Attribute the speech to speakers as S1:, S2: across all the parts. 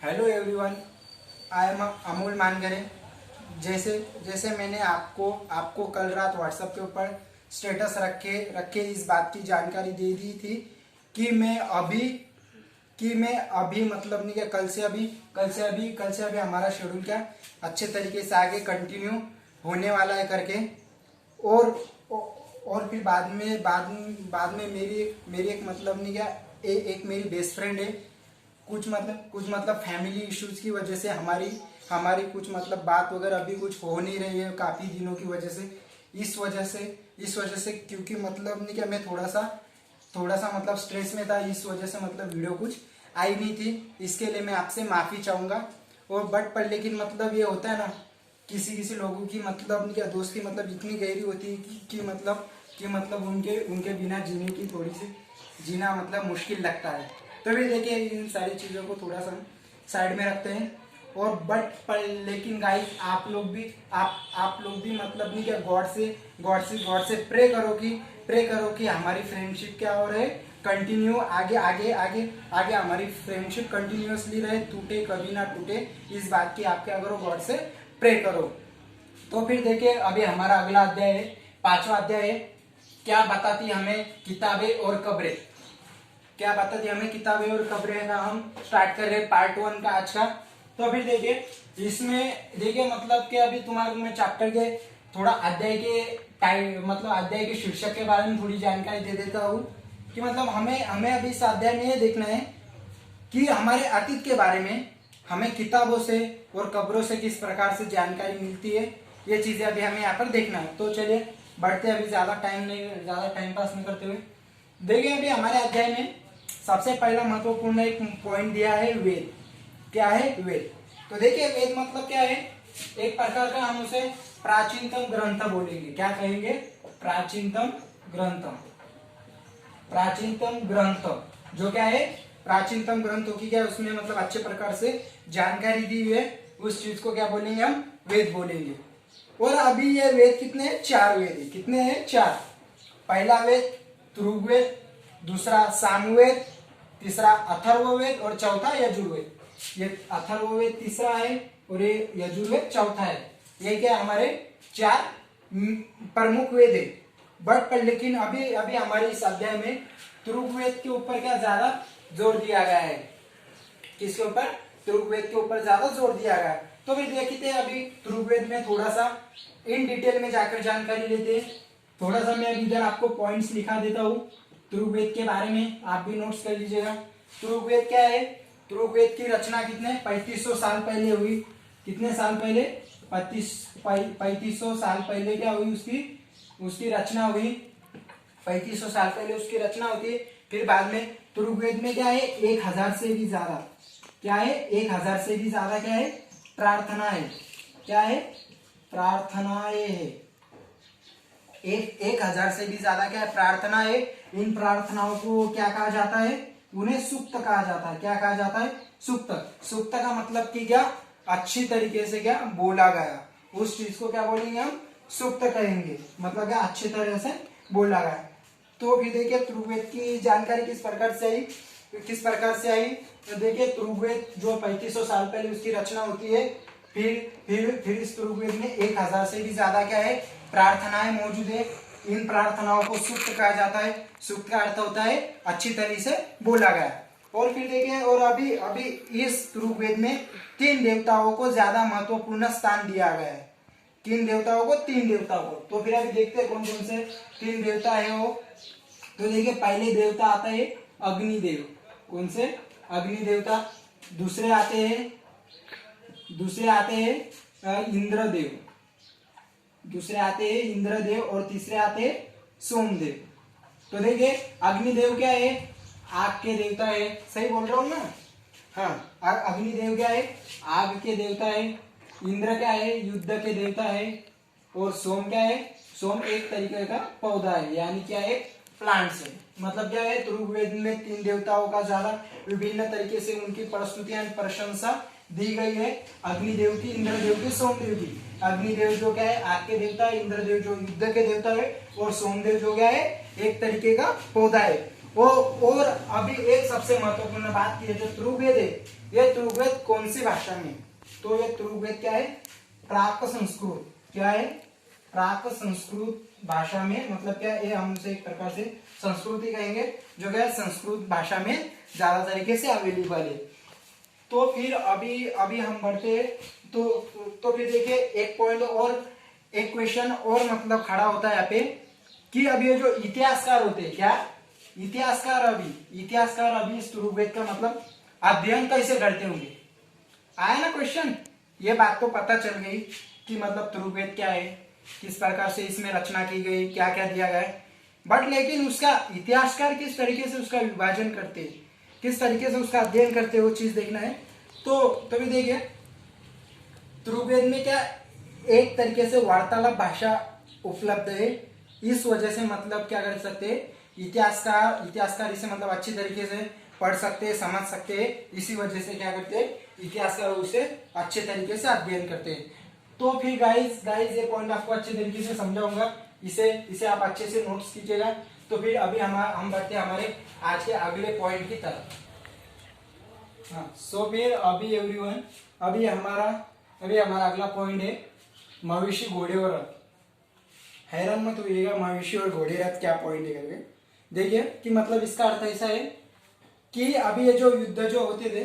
S1: Hello everyone, I am Amol Mangare. जैसे जैसे मैंने आपको कल रात व्हाट्सएप के ऊपर स्टेटस रख के इस बात की जानकारी दे दी थी कि मैं अभी मतलब नहीं कि कल से अभी हमारा शेड्यूल क्या अच्छे तरीके से आगे कंटिन्यू होने वाला है करके। और और फिर बाद में मेरी एक मतलब नहीं क्या एक मेरी बेस्ट फ्रेंड है। कुछ मतलब फैमिली इश्यूज की वजह से हमारी कुछ मतलब बात वगैरह अभी कुछ हो नहीं रही है काफ़ी दिनों की वजह से। इस वजह से क्योंकि मतलब नहीं क्या मैं थोड़ा सा मतलब स्ट्रेस में था, इस वजह से मतलब वीडियो कुछ आई नहीं थी। इसके लिए मैं आपसे माफ़ी चाहूँगा। और पर लेकिन मतलब ये होता है ना, किसी लोगों की मतलब क्या दोस्ती मतलब इतनी गहरी होती है कि मतलब उनके बिना जीने की थोड़ी सी जीना मतलब मुश्किल लगता है। तो भी देखिए इन सारी चीज़ों को थोड़ा सा साइड में रखते हैं। और पर लेकिन गाइस आप लोग भी मतलब नहीं क्या गॉड से प्रे करो कि हमारी फ्रेंडशिप क्या हो रहे कंटिन्यू आगे हमारी फ्रेंडशिप कंटिन्यूअसली रहे, टूटे कभी ना टूटे। इस बात की आप क्या करो, गॉड से प्रे करो। तो फिर देखिए अभी हमारा अगला अध्याय है, 5वां अध्याय है, क्या बताती हमें किताबें और कब्रें। क्या बताती हमें किताबें और कब्रें का हम स्टार्ट कर रहे हैं पार्ट 1 का आज का। तो फिर देखिए इसमें देखिए मतलब कि अभी तुम्हारे मैं चैप्टर के थोड़ा अध्याय के टाइम मतलब अध्याय के शीर्षक के बारे में थोड़ी जानकारी दे देता हूँ कि मतलब हमें अभी इस अध्याय में ये देखना है कि हमारे अतीत के बारे में हमें किताबों से और कब्रों से किस प्रकार से जानकारी मिलती है। ये चीजें अभी हमें यहाँ पर देखना है। तो चलिए बढ़ते अभी ज्यादा टाइम पास नहीं करते हुए देखिए अभी हमारे अध्याय में सबसे पहला महत्वपूर्ण एक पॉइंट दिया है वेद। क्या है? वेद। तो देखिए वेद मतलब क्या है, एक प्रकार का हम उसे प्राचीनतम ग्रंथ बोलेंगे। क्या कहेंगे? प्राचीनतम ग्रंथ जो क्या है प्राचीनतम ग्रंथों की क्या उसमें मतलब अच्छे प्रकार से जानकारी दी हुई है, उस चीज को क्या बोलेंगे? हम वेद बोलेंगे। और अभी ये वेद कितने हैं? 4 वेद है। कितने हैं? 4। पहला वेद ऋग्वेद, दूसरा सामवेद, तीसरा अथर्ववेद और चौथा यजुर्वेद। ये अथर्ववेद तीसरा है और ये यजुर्वेद चौथा है। ये क्या हमारे 4 प्रमुख वेद है। पर लेकिन अभी हमारे इस अध्याय में ऋग्वेद के ऊपर क्या ज्यादा जोर दिया गया है। किसके ऊपर? ऋग्वेद के ऊपर ज्यादा जोर दिया गया है। तो फिर देखते हैं अभी ऋग्वेद में थोड़ा सा इन डिटेल में जाकर जानकारी लेते हैं। थोड़ा सा मैं इधर आपको पॉइंट्स लिखा देता हूँ ऋग्वेद के बारे में, आप भी नोट्स कर लीजिएगा। ऋग्वेद क्या है? ऋग्वेद की रचना कितने 3500 साल पहले हुई। कितने साल पहले? 3500 साल पहले क्या हुई? उसकी रचना हुई। 3500 साल पहले उसकी रचना होती है। फिर बाद में ऋग्वेद में क्या है 1000 से भी ज्यादा क्या है 1000 से भी ज्यादा क्या है प्रार्थना है। क्या है? प्रार्थनाएं है। 1000 से भी ज्यादा क्या है प्रार्थना है। इन प्रार्थनाओं को क्या कहा जाता है? उन्हें सुक्त कहा जाता है। क्या कहा जाता है? सुक्त। सुक्त का मतलब कि क्या अच्छी तरीके से क्या बोला गया, उस चीज को क्या बोलेंगे? हम सुक्त कहेंगे। मतलब क्या अच्छी तरह से बोला गया। तो फिर देखिए ऋग्वेद की जानकारी किस प्रकार से आई। तो देखिए ऋग्वेद जो 3500 साल पहले उसकी रचना होती है। फिर इस ऋग्वेद में 1000 से भी ज्यादा क्या है प्रार्थनाएं मौजूद है। इन प्रार्थनाओं को सूक्त कहा जाता है। सूक्त का अर्थ होता है अच्छी तरह से बोला गया। और फिर देखिए और अभी इस ऋग्वेद में 3 देवताओं को ज्यादा महत्वपूर्ण स्थान दिया गया है। 3 देवताओं को। तो फिर अभी देखते हैं कौन कौन से 3 देवता है वो। तो देखिए पहले देवता आता है अग्निदेव। कौन से? अग्नि देवता। दूसरे आते हैं इंद्रदेव। और तीसरे आते हैं सोमदेव। तो देखिए अग्निदेव क्या है? आग के देवता है। सही बोल रहा हूं ना? हाँ, अग्निदेव क्या है? आग के देवता है। इंद्र क्या है? युद्ध के देवता है। और सोम क्या है? सोम एक तरीके का पौधा है, यानी क्या है प्लांट्स है। मतलब क्या है ऋग्वेद में 3 देवताओं का ज्यादा विभिन्न तरीके से उनकी प्रस्तुतियां प्रशंसा दी गई है। अग्निदेव की, इंद्रदेव की, सोमदेव की। अग्निदेव जो क्या है आग के देवता है, इंद्रदेव जो युद्ध के देवता है और सोमदेव जो क्या है एक तरीके का पौधा है। और अभी एक सबसे महत्वपूर्ण बात की है, जो ऋग्वेद है, ये ऋग्वेद कौन सी भाषा में? तो ये ऋग्वेद क्या है? प्राक संस्कृत। क्या है? प्राक संस्कृत भाषा में, मतलब क्या ये हमसे एक प्रकार से संस्कृति कहेंगे, जो क्या संस्कृत भाषा में ज्यादा तरीके से अवेलेबल है। तो फिर अभी अभी हम बढ़ते हैं, तो फिर देखिए एक पॉइंट और, एक क्वेश्चन और मतलब खड़ा होता है यहाँ पे कि अभी ये जो इतिहासकार होते हैं, क्या इतिहासकार अभी इस ऋग्वेद का मतलब अध्ययन कैसे करते होंगे? आया ना क्वेश्चन? ये बात तो पता चल गई कि मतलब ऋग्वेद क्या है, किस प्रकार से इसमें रचना की गई, क्या क्या दिया गया है, बट लेकिन उसका इतिहासकार किस तरीके से उसका विभाजन करते, किस तरीके से उसका अध्ययन करते, वो चीज देखना है। तो भी देखिए ऋग्वेद में क्या एक तरीके से वार्तालाप भाषा उपलब्ध है, इस वजह से मतलब क्या कर सकते हैं, इतिहासकार इसे मतलब अच्छी तरीके से पढ़ सकते हैं, समझ सकते हैं, इसी वजह से क्या करते हैं, इतिहासकार उसे अच्छे तरीके से अध्ययन करते हैं। तो फिर गाइस ये पॉइंट आपको अच्छे तरीके से समझाऊंगा, इसे आप अच्छे से नोट्स कीजिएगा। तो फिर अभी हम बढ़ते हैं हमारे आज के अगले पॉइंट की तरफ। हाँ, सो फिर अभी एवरीवन, अभी हमारा अगला पॉइंट है मवेशी, घोड़े और रथ। हैरान मत होइएगा मवेशी और घोड़े रथ क्या पॉइंट है करके। देखिए कि मतलब इसका अर्थ ऐसा है कि अभी ये जो युद्ध जो होते थे,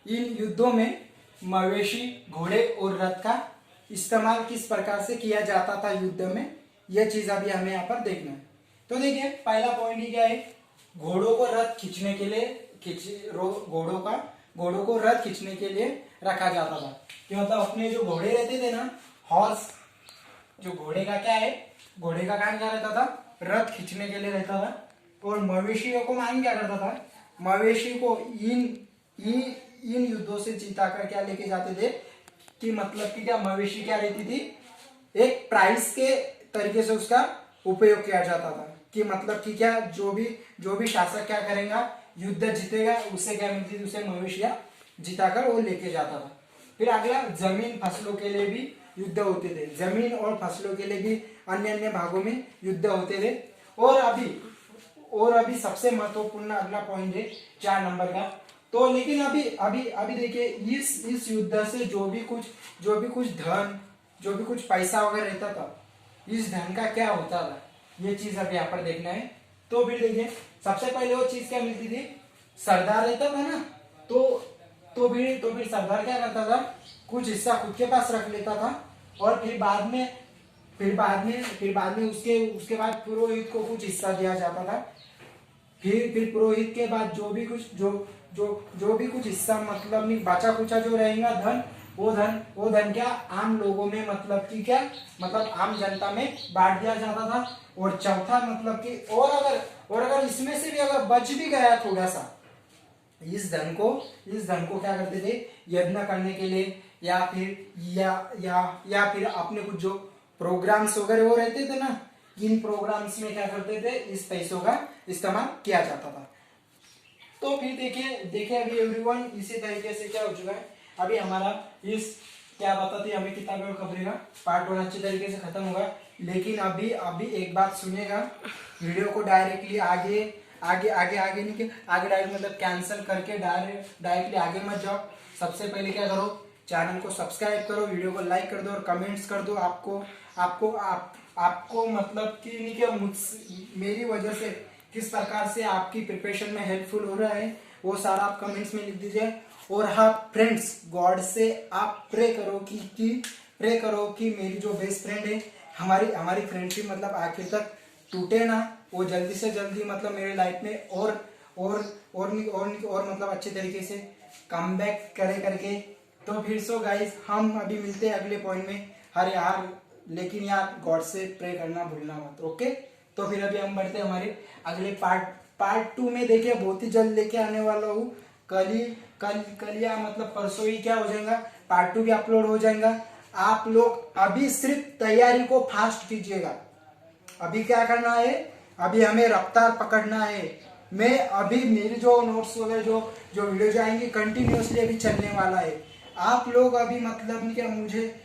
S1: इन युद्धों में मवेशी, घोड़े और रथ का इस्तेमाल किस प्रकार से किया जाता था युद्ध में, यह चीज अभी हमें यहाँ पर देखना है। तो देखिए पहला पॉइंट ही क्या है, घोड़ों को रथ खींचने के लिए घोड़ों को रथ खींचने के लिए रखा जाता था। कि मतलब अपने जो घोड़े रहते थे ना, हॉर्स, जो घोड़े का क्या है, घोड़े का काम क्या रहता था, रथ खींचने के लिए रहता था। और मवेशियों को मान क्या करता था, मवेशी को इन युद्धों से जीता कर क्या लेके जाते थे, कि मतलब कि क्या मवेशी क्या रहती थी, एक प्राइस के तरीके से उसका उपयोग किया जाता था। कि मतलब कि क्या जो भी शासक क्या करेगा, युद्ध जीतेगा, उससे क्या मिलती थी, उसे मवेशियां जिताकर वो लेके जाता था। फिर अगला, जमीन फसलों के लिए भी युद्ध होते थे, जमीन और फसलों के लिए भी अन्य भागों में युद्ध होते थे। और अभी सबसे महत्वपूर्ण अगला पॉइंट है 4 नंबर का। तो लेकिन अभी देखिए इस युद्ध से जो भी कुछ धन, जो भी कुछ पैसा वगैरह रहता था, इस धन का क्या होता था, ये चीज अभी यहाँ पर देखना है। तो फिर देखिए सबसे पहले वो चीज क्या मिलती थी, सरदार रहता था ना, तो फिर सरदार क्या करता था, कुछ हिस्सा खुद के पास रख लेता था, और फिर बाद में उसके बाद पुरोहित को कुछ हिस्सा दिया जाता था। फिर पुरोहित के बाद जो भी कुछ हिस्सा मतलब नहीं बचा कुचा जो रहेगा धन, वो धन क्या आम लोगों में मतलब कि क्या मतलब आम जनता में बांट दिया जाता था। और चौथा मतलब कि और अगर इसमें से भी अगर बच भी गया थोड़ा सा, इस धन को क्या करते थे, यज्ञ करने के लिए, या फिर अपने कुछ जो प्रोग्राम्स वगैरह वो रहते थे ना, इन प्रोग्राम्स में क्या करते थे, इस पैसों का इस्तेमाल किया जाता था। तो फिर देखिए अभी एवरीवन इसी तरीके से क्या हो चुका है, अभी हमारा इस क्या बताती हमें किताबें और खबरें का पार्ट 1 अच्छे तरीके से खत्म होगा। लेकिन अभी एक बात सुनिएगा, वीडियो को डायरेक्टली आगे नहीं कि आगे डायरेक्ट मतलब कैंसिल करके डायरेक्टली आगे मत जाओ। सबसे पहले क्या करो, चैनल को सब्सक्राइब करो, वीडियो को लाइक कर दो और कमेंट्स कर दो। आपको मतलब कि नहीं कि मेरी वजह से किस प्रकार से आपकी प्रिपरेशन में हेल्पफुल हो रहा है, वो सारा आप कमेंट्स में लिख दीजिए। और हाँ फ्रेंड्स, गॉड से आप प्रे करो कि मेरी जो बेस्ट फ्रेंड है, हमारी फ्रेंडशिप मतलब आखिर तक टूटे ना, वो जल्दी से जल्दी मतलब मेरे लाइफ में और मतलब अच्छे तरीके से कम बैक करे करके। तो फिर सो गाइस हम अभी मिलते हैं अगले पॉइंट में। हर यार लेकिन यार गॉड से प्रे करना भूलना मत, ओके। तो फिर अभी हम बढ़ते हैं हमारे अगले पार्ट 2 में। देखिए बहुत ही जल्द लेके आने वाला हूँ, कल या मतलब परसों ही क्या हो जाएगा, पार्ट 2 भी अपलोड हो जाएगा। आप लोग अभी सिर्फ तैयारी को फास्ट कीजिएगा। अभी क्या करना है, अभी हमें रफ्तार पकड़ना है। मैं अभी मेरी जो नोट्स वगैरह जो वीडियो जाएंगे कंटिन्यूअसली अभी चलने वाला है। आप लोग अभी मतलब नहीं क्या मुझे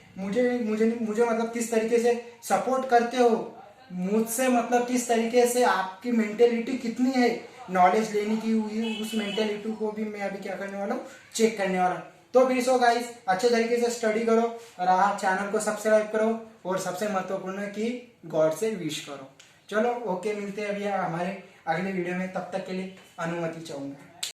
S1: मतलब किस तरीके से सपोर्ट करते हो, मुझसे मतलब किस तरीके से आपकी मेंटेलिटी कितनी है, नॉलेज लेने की हुई, उस मेंटेलिटी को भी मैं अभी क्या करने वाला हूँ, चेक करने वाला हूँ। तो फिर सो गाइस अच्छे तरीके से स्टडी करो और चैनल को सब्सक्राइब करो और सबसे महत्वपूर्ण है कि गॉड से विश करो। चलो ओके, मिलते हैं अभी हमारे अगले वीडियो में, तब तक के लिए अनुमति चाहूंगा।